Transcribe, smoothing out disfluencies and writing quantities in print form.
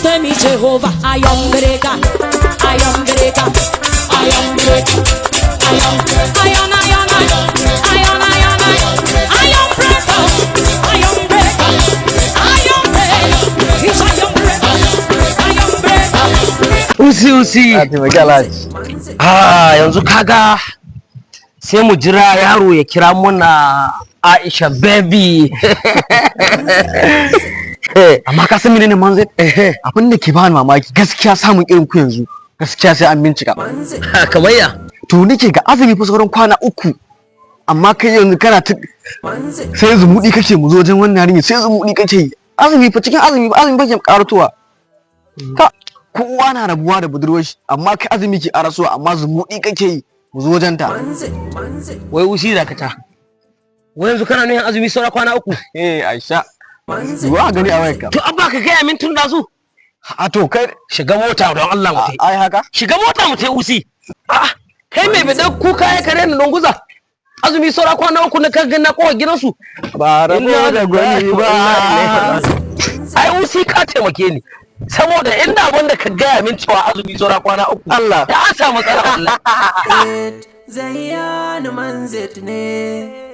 usted mi Jehovah. I am breaker, I am breaker, I am breaker, I am breaker, I am Usi yanzu kaga sai mu jira yaro ya kira muna Aisha baby. Amma ka san menene manzai abin da ke bani mamaki gaskiya samun irin ku yanzu gaskiya sai an bincika. Kamar ya To nake ga azumi fa sauran kwana 3 amma kai yanzu kana sai zumudi kake mu zo wajen wannan yarinya sai zumudi kake azumi fa cikin azumi ba ke karatuwa ka kowa na rabuwa da budurwar shi amma kai azumi ke arasuwa amma zumudi kake yi mu zo wajen ta. Wai usi da kata wai yanzu kana nuna azumi sauran kwana 3? Aisha zuwa gani a wayarka to abba ka gaya min tun da su a to kai shiga mota don Allah mu tai. Ai haka shiga mota mu tai usi. Kai mai bidan kuka ya kare ni lunguza azumi saura kwana 3 na kaga na kowa gidansu ba rabo da gwani ba. Ai usi ka taimake ni saboda inda wanda ka gaya min cewa azumi saura kwana 3 Allah da an samu matsala wallahi. Zayyanu manzit ne